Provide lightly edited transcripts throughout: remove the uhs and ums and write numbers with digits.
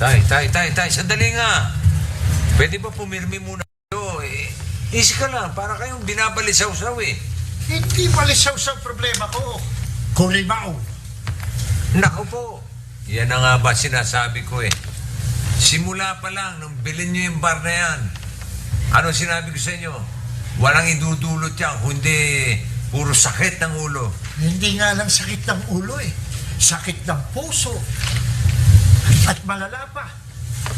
Tay, sandali nga. Pwede ba pumirmi muna kayo? Easy ka lang, para kayong binabalisaw-saw eh. Hindi malisaw sa problema ko. Kurimao. Naku po, yan na nga ba sinasabi ko eh. Simula pa lang, nung bilhin nyo yung bar na yan, ano sinabi ko sa inyo? Walang idudulot yan, kundi puro sakit ng ulo. Hindi nga lang sakit ng ulo eh. Sakit ng puso. At malala pa.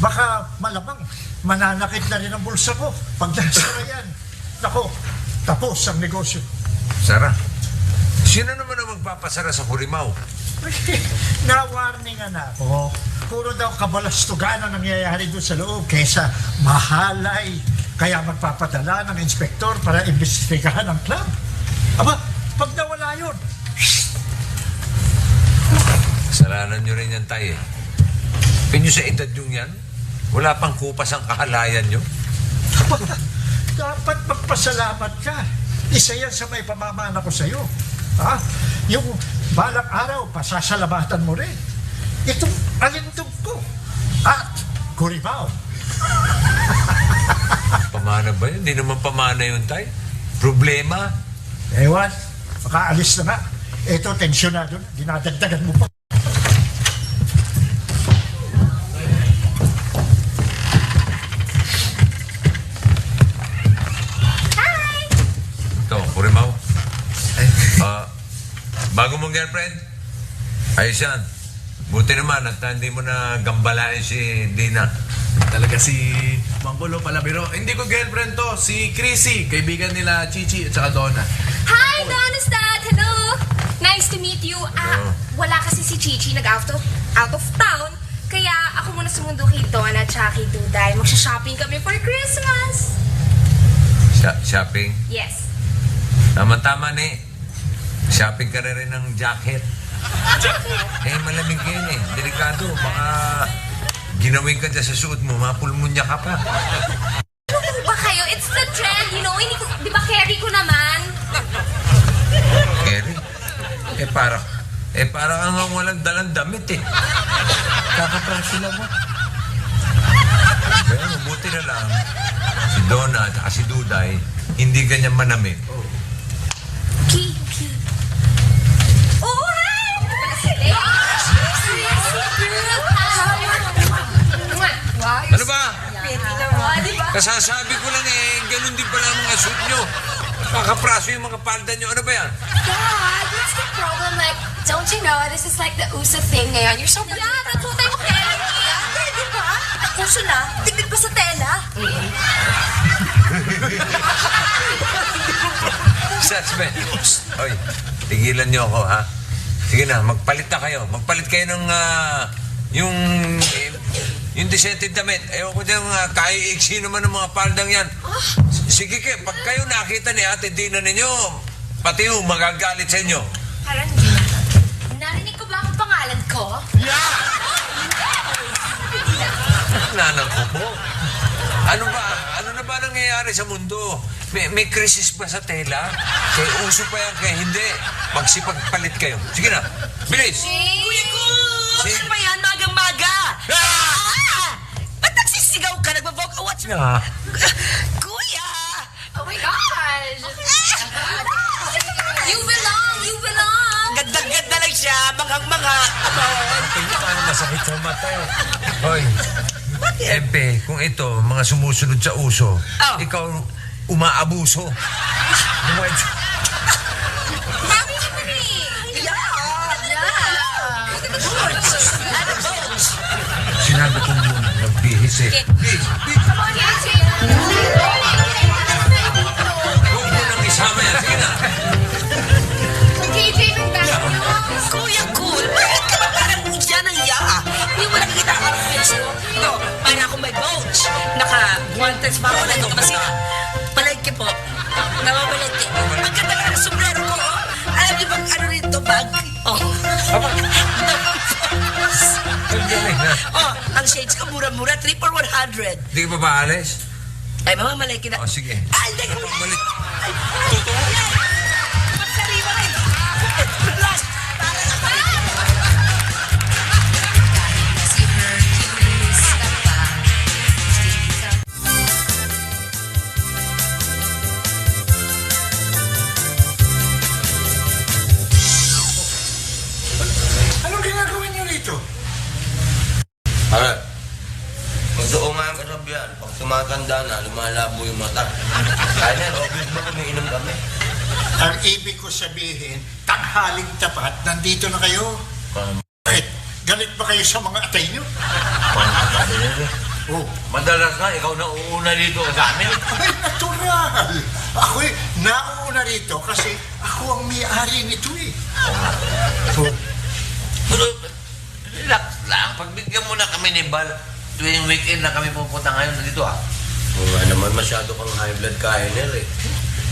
Baka malamang mananakit na rin ang bulsa ko pag nasara yan. Nako, tapos ang negosyo. Sara, sino naman ang magpapasara sa Kurimaw? Na-warningan na ako. Puro daw kabalastugan ang nangyayari doon sa loob kesa mahalay. Kaya magpapadala ng inspektor para imbestigahan ang club. Aba, pag nawala yun, Kasalanan nyo rin yan, Tay eh. Pinyo sa edad yung yan, wala pang kupas ang kahalayan nyo. dapat magpasalamat ka. Isa yan sa may pamamana ko sa'yo. Ha? Yung balang araw, pasasalamatan mo rin. Itong alindog ko. At Kurimaw. Pamana ba yun? Hindi naman pamana yun, Tay. Problema. Ewan, makaalis na nga. Ito, tensyonado na. Dinadagdagan mo pa. Ito, Kurimaw. Bago mong girlfriend? Ayos yan. Buti naman at hindi mo na gambalain si Dina. Talaga si Manggulo pala. Pero hindi ko girlfriend to. Si Chrissy. Kaibigan nila Chichi at saka Donna. Hi, Donna's dad! Hello! Nice to meet you. Wala kasi si Chichi out of town. Kaya ako muna sumundo kay Donna at kay Duday. Magsha-shopping kami for Christmas. Shopping? Yes. Tama-tama ni. Shopping ka na rin ng jacket. Eh, malamig yan eh. Delikado. Baka ginawin ka dyan sa suot mo, mapulmunya ka pa. Ano ba kayo? It's the trend, you know? Hindi ko, di ba carry ko naman? Kerry? Para ang walang dalang damit eh. Kakaprasila mo. Kaya mabuti na lang. Si Donna at si Duday, hindi ganyan manamit. Okay. Oh, hi! Ano ba? Diba? Kasasabi ko lang eh, ganun din pala ang mga suit nyo. Kakapraso yung mga palda nyo. Ano ba yan? Dad, what's the problem? Like, don't you know this is like the USA thing ngayon? You're so Yeah, that's what I'm carrying. Di ba? Puso na. Tignan pa sa tela. Suspend. Oy, tigilan nyo ako, ha? Sige na, magpalit na kayo. Magpalit kayo ng, yung dissented damit. Ewan ko dyan, kaiiksi naman ng mga paldang yan. Sige kayo, pag kayo nakita ni Ate Dina ninyo, pati yung magagalit sa inyo. Parang narinig ko ba ang pangalan ko? Nanang ko po. Ano na ba nangyayari sa mundo? May krisis ba sa tela? Kaya uso pa yan, kaya hindi. Magsipagpalit kayo. Sige na, bilis! Kuya ko! Si- Ano ba yan? Magang-maga! Ba't nagsisigaw ka? Nagbaboka watch mo? Ah, Kuya! Oh my gosh! You belong! Gandang-ganda lang siya. Mangang-manga. tingnan paano masakit sa mata eh. Hoy, Empe, kung ito, mga sumusunod sa uso, ikaw umaabuso. Mami naman eh! Sinabi ko muna, nagbihis eh. Come on, Yancy! Huwag mo nang isama yan. Sige na. KJ, mag-basketball. Kuya cool. Bakit ka ba parang dyan ang yaa? Hindi mo nakikita ang outfits ko. Ito, para akong may coach. Naka-guantes pa ako na ito kasi palengke po. Namamalengke. Ang ganda nga ng sombrero ko. Oh. Alam niyo bang ano rito bag? Oh. Ang galing na. Oh, ang shades ko mura-mura, 3 for 100. Hindi ka pa ba alis? Ay, mamamalengke na. O, sige. Ah, hindi ka Balik. Totoo? Magsariwa rin. Last. See Hercules tumanda na, lumalabo yung mata. Kaya na, obvious ba umiinom kami? Ang ibig ko sabihin, tanghaling tapat, nandito na kayo. Bakit? Galit ba kayo sa mga atay nyo? Oh. Madalas nga, ikaw na uuna dito sa amin. Ay, natural. Ako'y nauuna rito kasi ako ang may-ari nito eh. Oh. Pero, relax lang. Pagbigyan mo na kami ni Bal, tuwing weekend na kami pupunta ngayon dito ah. Oo nga naman, masyado kang high blood kainer eh.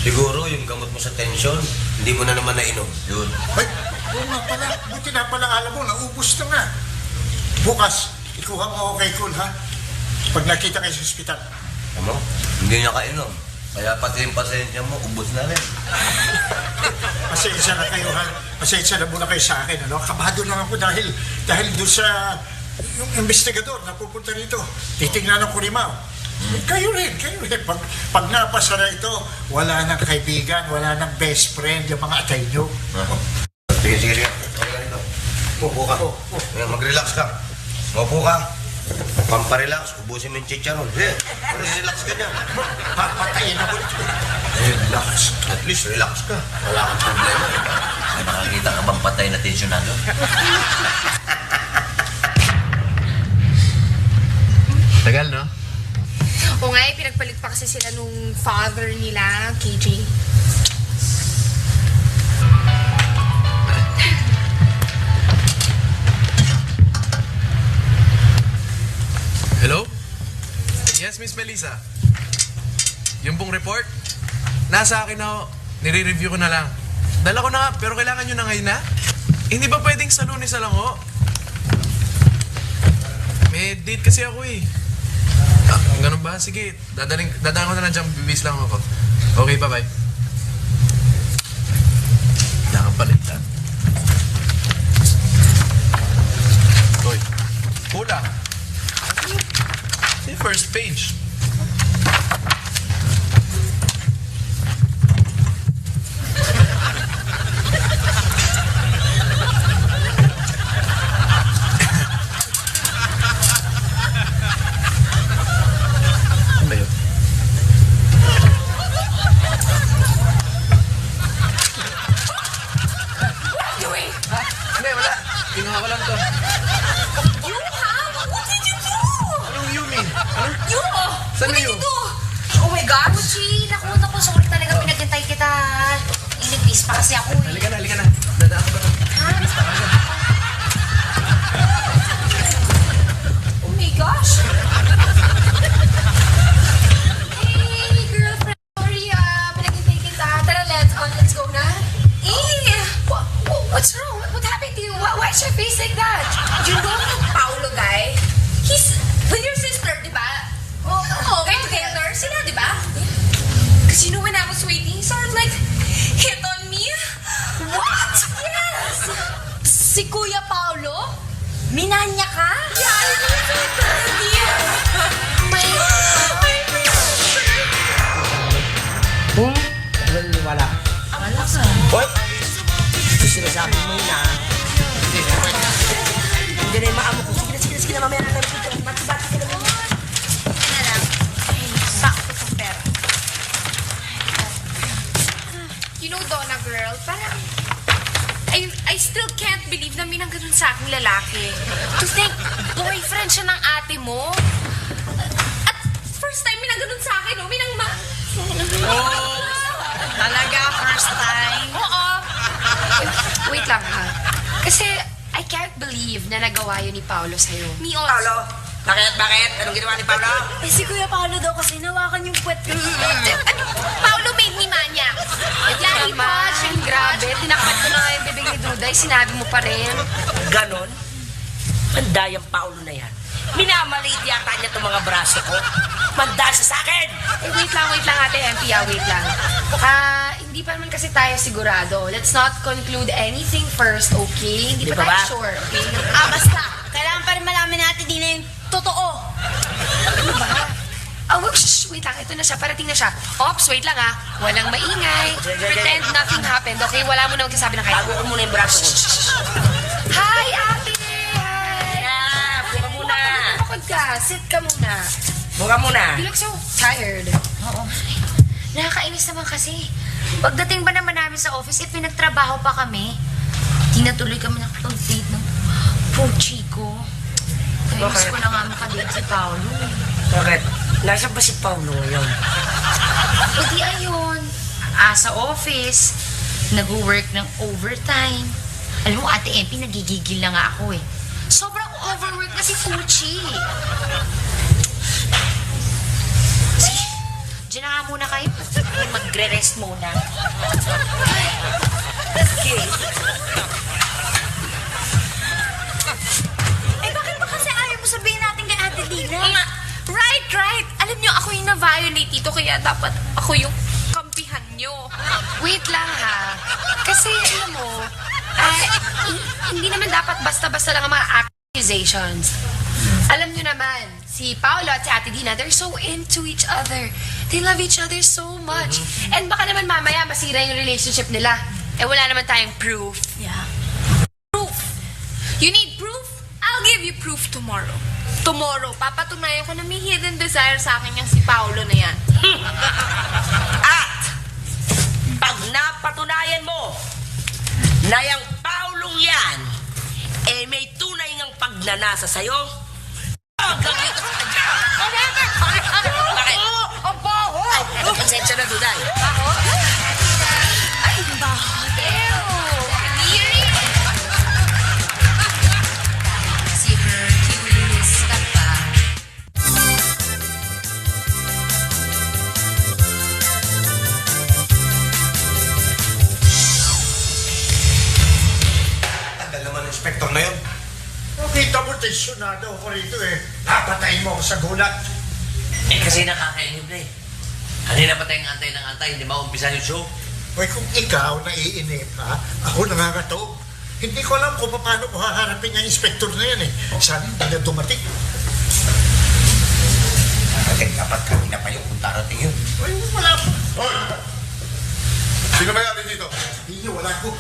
Siguro yung gamot mo sa tension, hindi mo na naman nainom. Yun. Ay, oo nga pala. Buti na pala alam mo, naubos na nga. Bukas, ikuha mo ako kay Kun, ha? Pag nakita kayo sa ospital. Ano? Hindi niya kainom. Kaya pati yung pasensya mo, ubos na rin. Pasensya na kayo, ha? Pasensya na muna kayo sa akin, ano? Kabado lang ako dahil doon sa yung investigador na pupunta rito. Titingnan ng Kurimaw. Kayo rin. Pag napasa na ito, wala nang kaibigan, wala nang best friend, yung mga atay nyo. Sige. Okay ka rito. Upo ka. Ayan, mag-relax ka. Upo ka. Pamparelax, ubusin mo yung chicharon. Relax ka niya. Papatayin ako ito. Relax. At least relax ka. Wala kang problema. May nakakita ka bang patay na tensionado? Tagal, no? O nga, pinagpalit pa kasi sila nung father nila, KJ. Hello? Yes, Miss Melissa. Yung pong report, nasa akin na ho. Nire-review ko na lang. Dala ko na nga, pero kailangan nyo na ngayon na? Hindi ba pwedeng sa Lunes na lang ho? May date kasi ako eh. Ganun ba? Sige, dadaan ko na lang dyan, bibis lang ako. Okay, bye-bye. Nakapalitan. Hoy, kulang. Yung first page. Ano ba yun? Doing? Hindi, wala. Kinuha ko lang to. You have? What did you do? Anong you mean? Ano? You? Saan What na did you? you do? Oh my God, Uchi. Naku, sorry talaga pinaghintay kita. Inipis pa kasi ako eh. Halika na. Dadaan ko ba to? Oh my gosh. Hey, girlfriend. Sorry, pinaghintay kita. Tara, let's go na. Eh, what's wrong? What happened to you? Why is your face like that? You know that Paolo guy? He's with your sister, di ba? Oh, kayo together. Sila, di ba? Because you know when I was waiting, he sort of like hit on me. What? Yes. Si Kuya Paolo? Minanya ka? Yeah, I really yeah. My Wala. Wala ka. What? Sinasabi mo yun ah. Hindi na yung maamo ko. Sige na, mamaya na tayo dito. Bati-bati ka naman. Na lang. Sakto sa pera. You know, Donna girl, parang I still can't believe na minang ganun sa aking lalaki. To think, boyfriend siya ng ate mo. At first time minang ganun sa akin, no? Minang Talaga, first time? Oo. Wait lang ha. Kasi I can't believe na nagawa yun ni Paolo sa'yo. Me also. Paolo? Bakit? Anong ginawa ni Paolo? Eh, si Kuya Paolo daw kasi nawakan yung puwet ko. Paolo made me maniac. Lahi pa, grabe. Tinakpat ko na nga yung bibig ni Duday. Sinabi mo pa rin. Ganon? Manda yung Paolo na yan. Minamaliit yata niya itong mga braso ko. Manda siya sa akin! Eh, wait lang, Ate Empty, wait lang. Hindi pa naman kasi tayo sigurado. Let's not conclude anything first, okay? Hindi Di pa ba tayo ba? sure, okay? Basta. Kailangan pa rin malaman natin din na yung totoo. Ano ba? Wait lang, ito na siya, parating na siya. Ops, wait lang walang maingay. Pretend nothing happened, okay? Wala mo na magsasabi ng kahit. Bago ko muna yung braso ko. Hi, ate! Hi! Yeah, puka muna. Bukod ka, sit ka muna. Buka muna. You look so tired. Oo. Nakakainis naman kasi. Pagdating ba naman namin sa office, pinagtrabaho pa kami. Di natuloy kami nakapag-date ng poor Chico. Kainis Bakit? ko na nga makadate si Paolo. Bakit? Nasaan ba si Paulo ngayon? E di ayun, sa office, nag-work ng overtime. Alam mo, Ate Empi, nagigigil na nga ako eh. Sobrang overwork na si Fuchi. Sige, dyan na nga muna kayo. Magre-rest muna. Okay. Eh, bakit ba kasi ayaw mo sabihin natin kay Ate Dina? Right. Alam niyo, ako yung na-violate dito, kaya dapat ako yung kampihan niyo. Wait lang ha. Kasi alam mo, hindi naman dapat basta-basta lang ang mga accusations. Alam niyo naman, si Paolo at si Ate Dina, they're so into each other. They love each other so much. And baka naman mamaya masira yung relationship nila. Eh wala naman tayong proof. Yeah. Proof. You need proof? I'll give you proof tomorrow. Tomorrow, papatunayan ko na may hidden desire sa akin yung si Paolo na yan. At pag napatunayan mo na yung Paulong yan, eh may tunay ngang pagnanasa sa'yo, gagawin ko sa kanya. Bakit? Ay, konsensya na, Duday. Ay, bakit? Si Hercules ka pa. Tagal naman ng inspector na yun. Kita mo, tensyonado ako rito eh. Napatayin mo ako sa gulat. Eh kasi nakakainib na eh. Kanina pa tayong antay ng antay, hindi maumpisa yung show. Uy, kung ikaw naiinip, ha? Ako nangangatog. Hindi ko alam kung paano ko haharapin yung inspector na yan eh. Sana hindi na dumating. Dapat kanina pa yung kung darating yun. Uy, wala po. Hoy! Sino ba yan dito? Hindi, wala ko.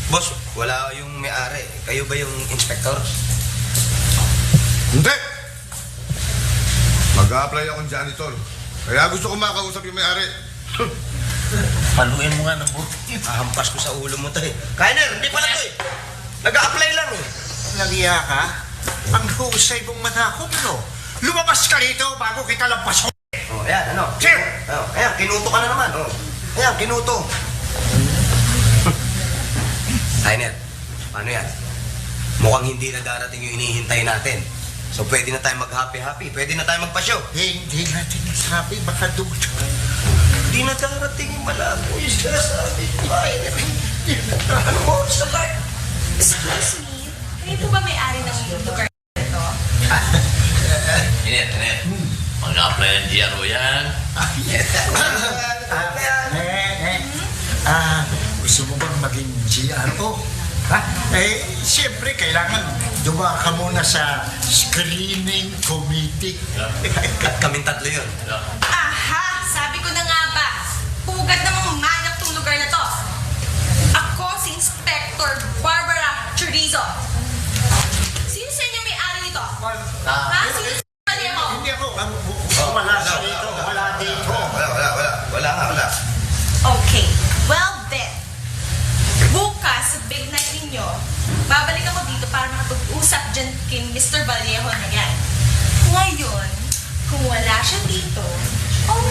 Boss, wala yung may-ari. Kayo ba yung inspector? Hindi! Mag-a-apply akong janitor. Kaya gusto ko makausap yung may-ari. Paluin mo nga ng buti. Ahampas ko sa ulo mo to eh. Kainer, hindi pala to eh. Nag-a-apply lang eh. Nagiya ka? Ang husay mong manakot, no? Lumabas ka rito bago kita lampason. Oh, ayan, ano? Sir! Oh, ayan, kinuto ka na naman. Oh. Ayan, kinuto. Kainer, paano yan? Mukhang hindi na darating yung inihintay natin. So pwede na tayo mag-happy-happy. Pwede na tayo magpa-show. Hindi natin nasabi, baka dumating. Hindi na darating yung malabo yung sinasabi. Kainer, ano mo? Sabay. Excuse me, kayo po ba may-ari ng lugar ito? Inet. Mag-apply ng GRO yan. Gusto mo bang maging GRO? Ha? Eh, siyempre, kailangan dumaan ka muna sa screening committee. Kaming tatlo yun. Aha! Sabi ko na nga ba, pugad namang manyak tong lugar na to. Ako si Inspector Barbara Chorizo. Sino sa inyo may-ari nito? Ha? Sino sa inyo mo? Hindi ako. Wala sa dito. Wala dito. Wala. Okay. Well then, bukas sa big night ninyo, babalik ako dito para makapag-usap dyan kay Mr. Vallejo na yan. Ngayon, kung wala siya dito,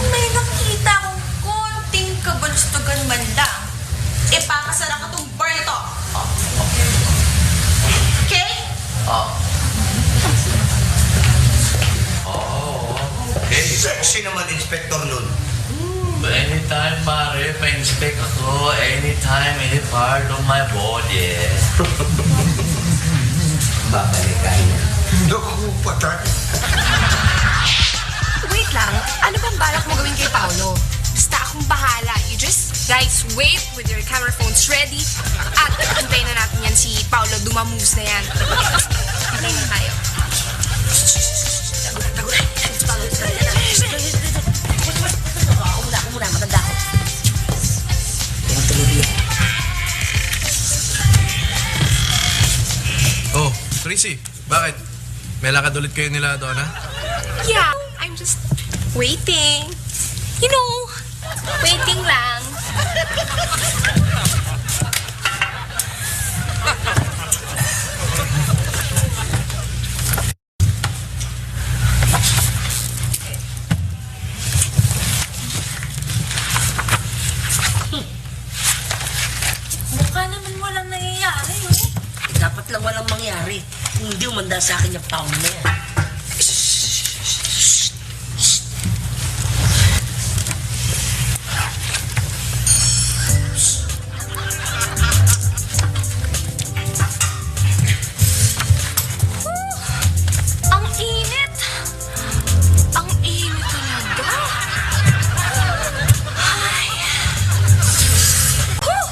may nakita akong konting kabalustugan man lang, ipapasara ko tong bar na to. Okay? Okay. Sexy naman, Inspector nun. Anytime, pare, pa-inspect ako. Anytime, any part of my body. Babalik kayo. Naku, patay. Wait lang, ano bang balak mo gawin kay Paolo? Basta akong bahala. You just guys wait with your camera phones ready at antayin na natin yan si Paolo dumamoves na yan. Antayin na tayo. Ako muna, maganda ako. Oh, Tracy, bakit? May lakad ulit kayo nila, Donna? Yeah, I'm just waiting. You know, waiting lang. Mukha naman walang nangyayari, no? Dapat lang walang mangyari. Kung hindi umanda sa akin yung Paolo na yan. Ang init. Ang init talaga. Ay. Whew!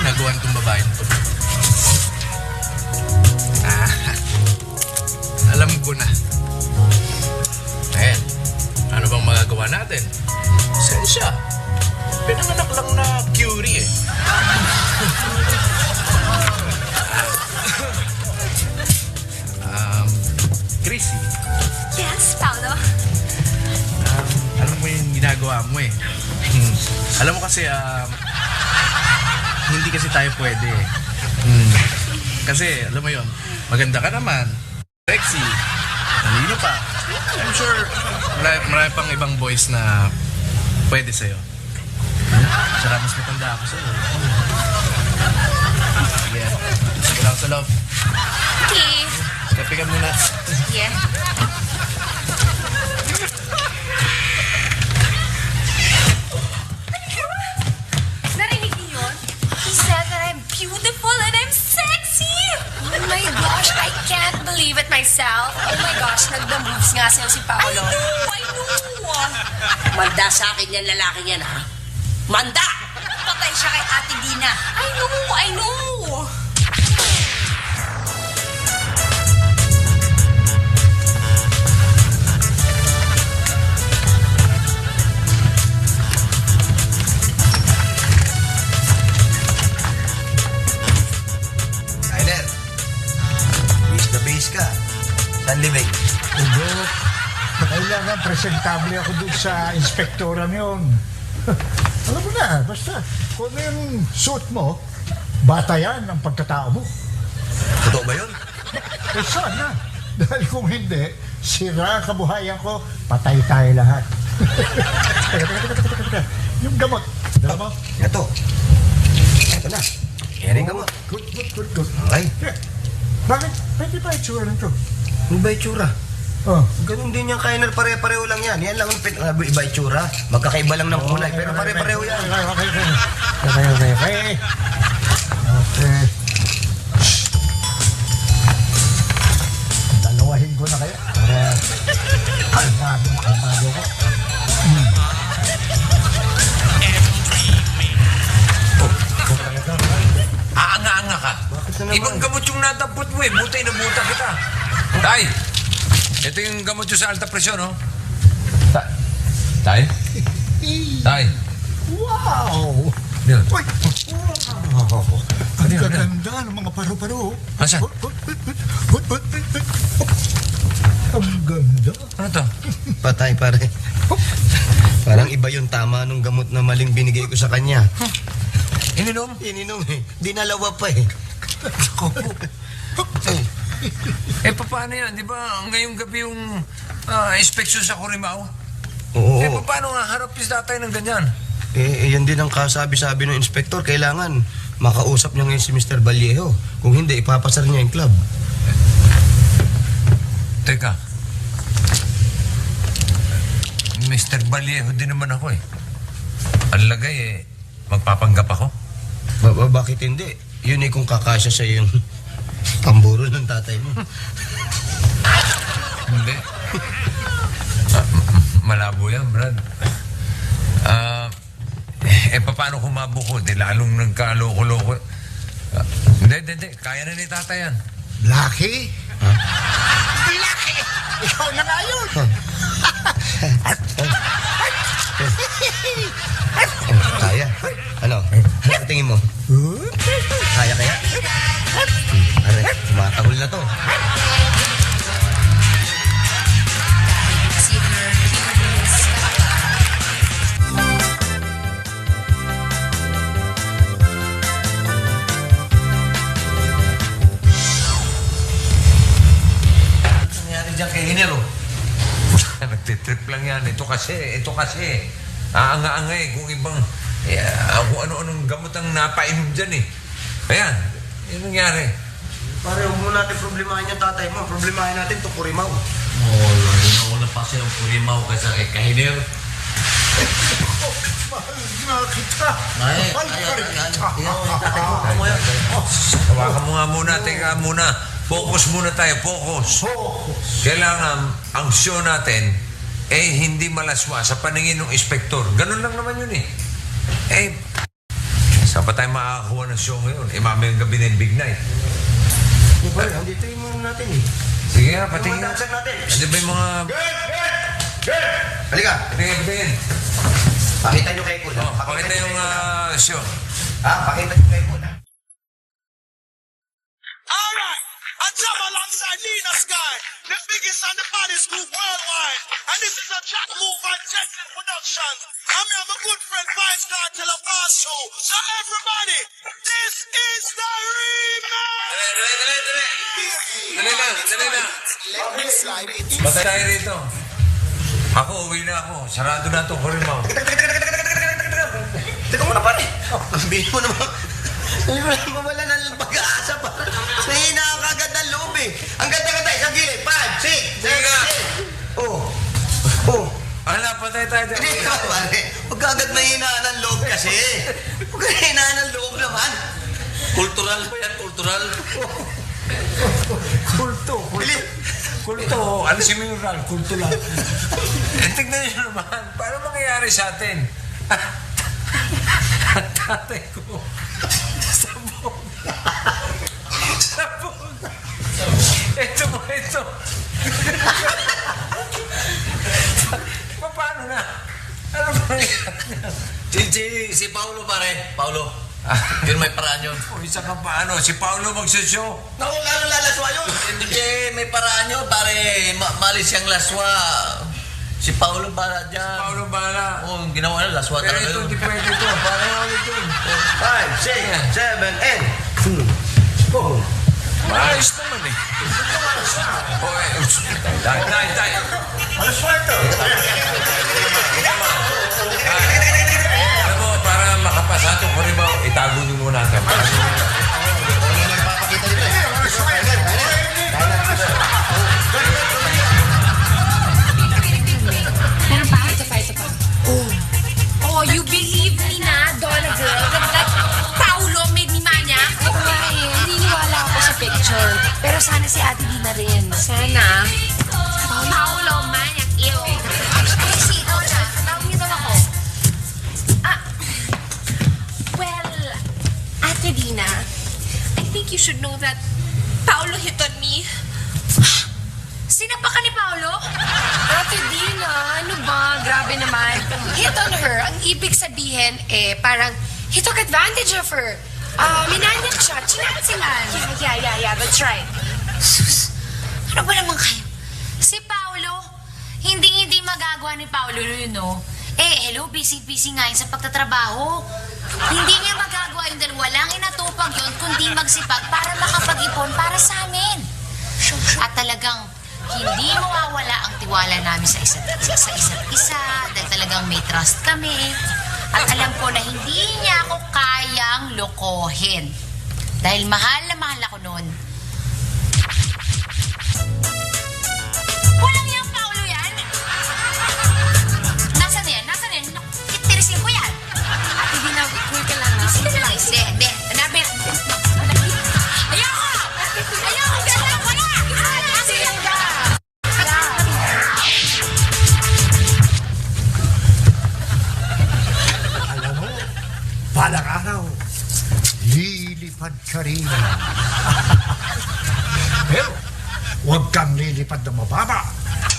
Nagawan tong babae na to. Alam ko na. Ayan. Ano bang magagawa natin? Sensya. Pinanganak lang na curie eh. Chrissy, Yes, Paolo. alam mo yung ginagawa mo eh. Alam mo kasi, hindi kasi tayo pwede eh. Kasi, alam mo yun, maganda ka naman, sexy, talino pa. I'm sure marami pang ibang boys na pwede sa'yo. Tsaka mas matanda ako sa'yo. Sige, sige lang sa love. Okay. Kape ka muna. Yeah. Narinig niyo yun? He said that I'm beautiful and I'm sexy! Oh my gosh, I can't believe it myself. Oh my gosh, nagda-moves nga sa'yo si I Paolo. know! I know! Manda sa akin yan, lalaki yan, ha? Manda! Patay siya kay Ate Dina. I know! I know! Tyler, base na base ka. Saan libig? Ugo, kailangan presentable ako dun sa inspektoran yun. Alam mo na, basta, kung ano yung suit mo, bata yan ang pagkatao mo. Totoo ba yun? Eh sana, dahil kung hindi, sira ang kabuhayan ko, patay tayo lahat. Teka. Yung gamot, dala mo? Ito. Ito na. Yan yung gamot. Good. Okay. Bakit? Pwede ba itsura nito? Ano ba itsura? Oh. Ganun din yung kainer, pare-pareho lang yan. Yan lang ang iba itsura. Magkakaiba lang ng kulay, pero pare-pareho yan. Okay. Dalawahin ko na kaya para kalmado ko. Aanga-anga ka. Ibang gamot yung natampot mo eh. Butay na buta kita. Tay! Ito yung gamot yung sa alta presyon, oh. Tay? Tay? Wow! Yun. Uy! Wow! Ang Ano yun? gaganda ng mga paru-paro. Asan? Ang ganda. Ano to? Patay, pare. Parang iba yung tama nung gamot na maling binigay ko sa kanya. Ininom? Ininom eh. Dinalawa pa eh. Paano yan? Di ba ngayong gabi yung inspeksyon sa Corimao? Oo. Paano nga harapis tatay ng ganyan? Yan din ang kasabi-sabi ng inspektor. Kailangan makausap niya ngayon si Mr. Vallejo. Kung hindi, ipapasar niya yung club. Teka. Mr. Vallejo din naman ako eh. Ang lagay eh, magpapanggap ako. Bakit hindi? Yun eh kung kakasya sa yung pamburo ng tatay mo. Hindi. Malabo yan, Brad. Paano kung mabuko? Di lalong nagkaloko-loko. Hindi. Kaya na ni tatay yan. Lucky? Lucky! Ikaw na nga yun! dyan kay Hinero. Nagtitrip lang yan. Ito kasi. Aanga-anga kung ibang, kung ano-anong gamot ang napainom dyan eh. Ayan, yun nangyari. Pare, huwag mo natin problemahin yung tatay mo. Problemahin natin itong Kurimaw. Lalo na pa siya ng Kurimaw kaysa kay Kahiner. Mahal na kita. Ay, Mahal ay, ka rin ay, kita. Hawakan mo nga muna, teka muna. Focus muna tayo, focus. Kailangan ang show natin hindi malaswa sa paningin ng inspektor. Ganun lang naman yun eh. Saan pa tayo makakakuha ng show ngayon? Mamayang gabi na yung big night. Pare, andito yung mga natin eh. Sige nga, patingin. Yung mga dancer natin. Ano ba yung mga... Halika. Patingin. Pakita nyo kay Kul. Pakita yung show. Pakita nyo kay Kul. Alright, I jump alongside Nina Sky, the biggest and the baddest group worldwide. And this is a track move by Jetson Productions. I'm here with my good friend Vice Star till a boss show. So everybody, this is the remix! Dali lang. Basta tayo rito. Ako, uwi na ako. Sarado na ito, Kurimaw. Teka muna pare. Sabihin mo naman. Hindi mo naman mawala ng pag-aasa para. Mahina ka agad ng loob eh. Ang ganda-ganda. Isang gilid. 5, 6, 7, 8. Oh. Ala, patay tayo. Hindi ka pare. Huwag ka agad mahinaan ng loob kasi. Huwag ka mahinaan ng loob naman. Kultural ba yan? Kultural? Kulto. Ano si Mineral? Kulto lang. Tignan nyo naman. Paano mangyayari sa atin? Ang tatay ko. Sabog. Ito. Paano na? Ano ba nangyayari? Si Paulo pare. Paulo. Yun may paraan yun. Isa ka pa ano? Si Paolo magsashow. Naku, lalo lalaswa yun. Hindi, may paraan yun pare. Malis siyang laswa. Si Paulo bala dyan. Paolo bala. Oo, ginawa na, laswa Pero talaga ito, yun. hindi pwede ito. Paano ulit yun? 5, 6, 7, 8. Oh. Maayos naman eh. Tay. Malaswa ito. Alam mo, para makapasa ito, Kurimaw, itago nyo muna ito. Meron pa? Ito pa. Oh, you believe me na, Donna girl, that Paulo made me maniac? Oo nga eh, naniniwala ako sa picture. Pero sana si Ate Dina rin. Sana. Paulo, maniac, ew. Si Donna, tawag niyo daw ako. Well, Ate Dina, I think you should know that Paulo hit on me. Sinapakan ni Paulo? Ate Dina, ano ba? Grabe naman. Hit on her. Ang ibig sabihin, parang he took advantage of her. Minanyak siya. Chinatsingan. Yeah, that's right. Sus, ano ba naman kayo? Si Paolo, hindi magagawa ni Paolo yun, no? Hello, busy nga yun sa pagtatrabaho. Hindi niya magagawa yun dahil walang inatupag yun kundi magsipag para makapag-ipon para sa amin. At talagang hindi mawawala ang tiwala namin sa isa't isa dahil talagang may trust kami. At alam ko na hindi niya ako kayang lokohin. Dahil mahal na mahal ako noon. Walang yung Paulo yan. Nasaan yan? Tirisin ko yan. Ate Dina, cool ka lang. Hindi. Hanapin. Ayoko! Wala! Alam mo, balang araw, lilipad ka rin. Pero, huwag kang lilipad na mababa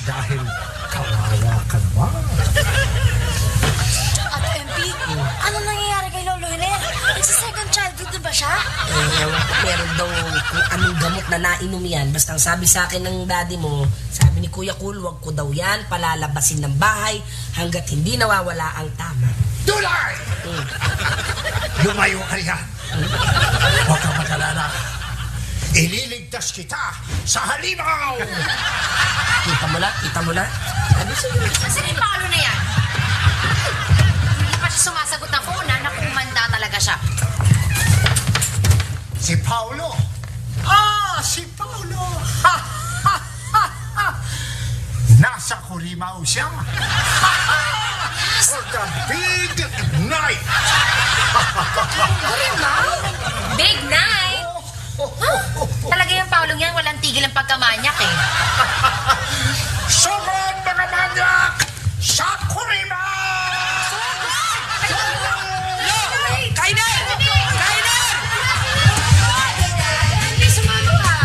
dahil kawawa ka naman. Ate MP, ano nangyayari kay Lolo Hiner? Nagsa-second childhood na ba siya? Ewan ko, meron daw kung anong gamot na nainom yan. Basta ang sabi sa akin ng daddy mo, sabi ni Kuya Kul, wag ko daw yan palalabasin ng bahay hanggat hindi nawawala ang tama. Dulay! Lumayo ka riyan. Huwag kang mag-alala. Ililigtas kita sa halimaw! Kita mo na? Sabi sa'yo. Kasi ni Paolo na yan. Hindi pa siya sumasagot ng phone, ha? Nakumanda talaga siya. Si Paolo. Si Paolo. Nasa Corimao siya. For the big night. Big night! Talaga yung Paolo yan, walang tigil ang pagkamanyak eh. Sugod mga manyak sa Corimao! Kainan! Kainan! Hindi sumago ha.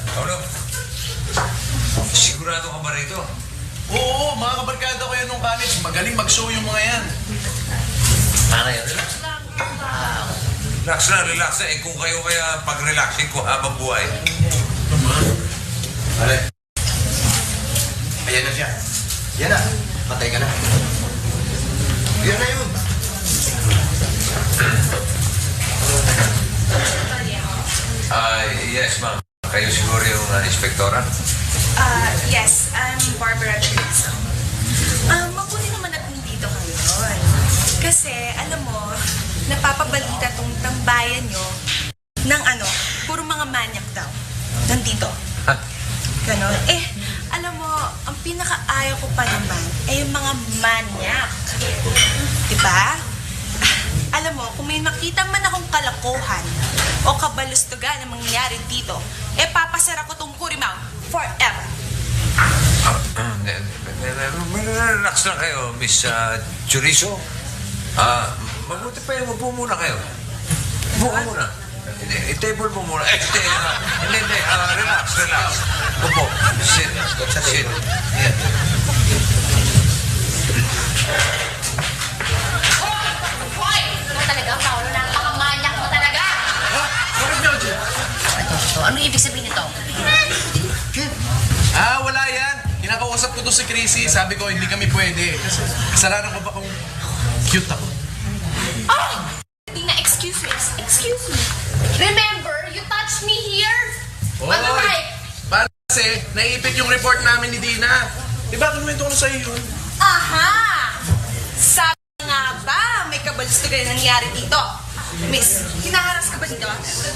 Paolo, sigurado ka ba rito? Oo, mga kabarkada ko yan nung college. Magaling mag-show yung mga yan. Ano yan? Relax lang. Relax na. Eh kung kayo kaya pag-relaxing ko habang buhay. Ale. Ayan na siya. Yan na. Patay ka na. Yan na yun. Yes, ma'am. Kayo siguro yung inspektora? Yes, I'm Barbara Chorizo. Mabuti naman at nandito kayo. Kasi, alam mo, napapabalita tong tambayan nyo ng puro mga manyak daw. Nandito. Ha? Ganon. Alam mo, ang pinakaayaw ko pa naman ay yung mga manyak. Diba? Alam mo, kung may makita man akong kalokohan o kabalustugan na mangyayari dito, papasara ko tong Corimao forever. Relax lang kayo, Miss Chorizo. Mabuti pa yung upo muna kayo. Upo ka muna. I-table mo muna. Hindi. Relax. Upo. Sit. Yeah. Hoy! Ikaw talaga, Paolo, napakamanyak mo talaga. Bakit niyo, Jim? Ito, ano ibig sabihin nito? Wala yan. Kinakausap ko to si Chrissy. Sabi ko, hindi kami pwede. Kasi kasalanan ko ba kung cute ako? Tina, excuse me. Remember, you touched me here? On the Oy! right. Paano kasi, naiipit yung report namin ni Dina. Di ba, kinuwento ko na sa'yo yun? Aha! Sabi nga ba, may kabalustugan na nangyari dito? Miss, hinaharas ka ba dito?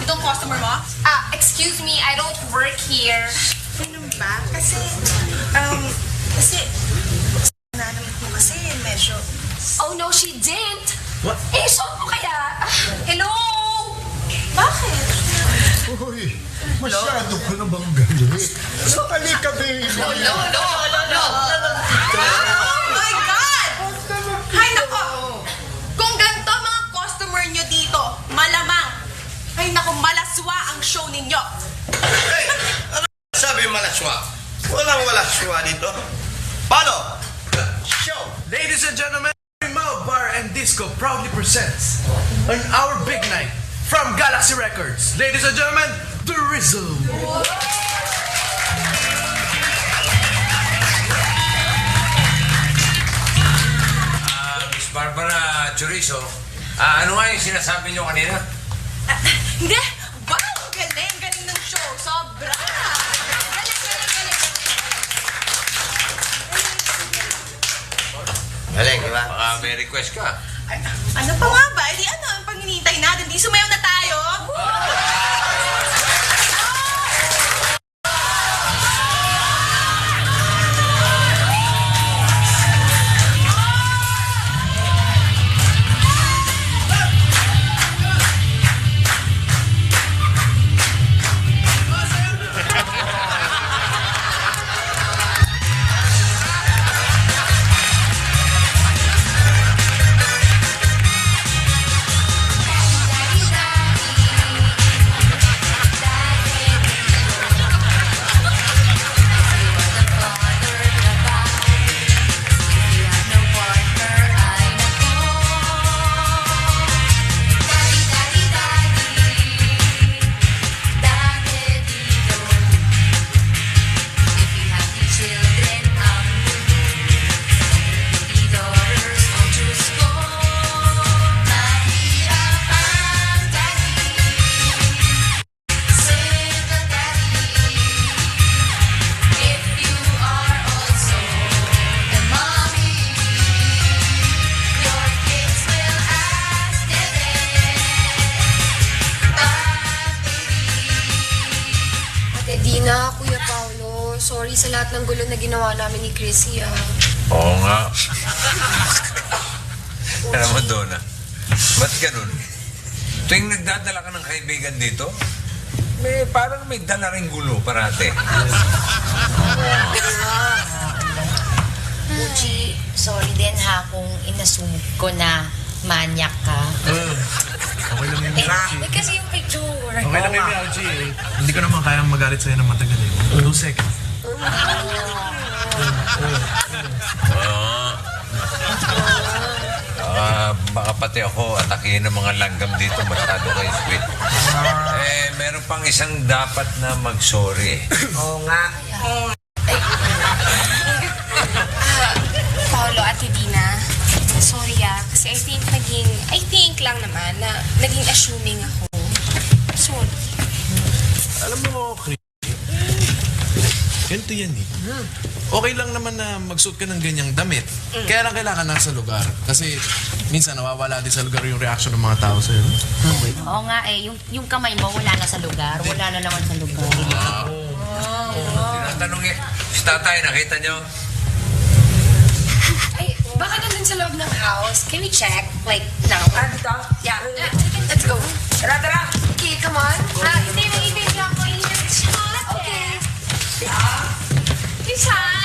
Itong customer mo? Excuse me, I don't work here. Ganun ba? Kasi, naman ko kasi medyo... Oh no, she didn't. What? Show mo kaya. Hello? Bakit? Uy, masyado ko na bang galit? Halika, baby. No. Oh my God! Hay nako! Kung ganito mga customer nyo dito, malamang, ay nako, malaswa ang show ninyo. Hey! Ano sabi malaswa? Walang malaswa dito. Paano? Show! Ladies and gentlemen, Corimao Bar and Disco proudly presents on our big night from Galaxy Records. Ladies and gentlemen, The Rizzo. Miss Barbara Chorizo, ano nga yung sinasabi niyo kanina? Hindi! Wow! Galing ng show! Sobra! Galing, di ba? Baka may request ka. Ano pa nga ba? Di ano ang panghinihintay natin? Di sumayaw na tayo? sorry sa lahat ng gulo na ginawa namin ni Chrissy, ah. Oo nga. Alam mo, Donna, ba't ganun? Tuwing nagdadala ka ng kaibigan dito, parang may dala ring gulo parate. Uchi, sorry din ha kung inassume ko na manyak ka. Okay lang yun, Miauchi. Kasi yung picture. Okay lang yun, Miauchi. Hindi ko naman kayang magalit sa'yo ng matagal eh. 2 seconds. Baka pati ako atakihin ng mga langgam dito, masyado kayo sweet. Meron pang isang dapat na mag-sorry. Oo nga. Paolo, Ate Dina, sorry kasi I think lang naman na naging assuming ako. Sorry. Alam mo, Chris, ganito yan eh. Okay lang naman na magsuot ka ng ganyang damit. Kaya lang kailangan nasa lugar. Kasi minsan nawawala din sa lugar yung reaction ng mga tao sa'yo. Oo nga eh, yung kamay mo wala na sa lugar. Wala na naman sa lugar. Tinatanong eh, si tatay, nakita niyo? Ay, baka nandun sa loob ng house. Can we check? Like, now? Dito? Yeah. Let's go. Tara, tara! Okay, come on. Hindi lang ako. Ingat siya. Okay. Isa.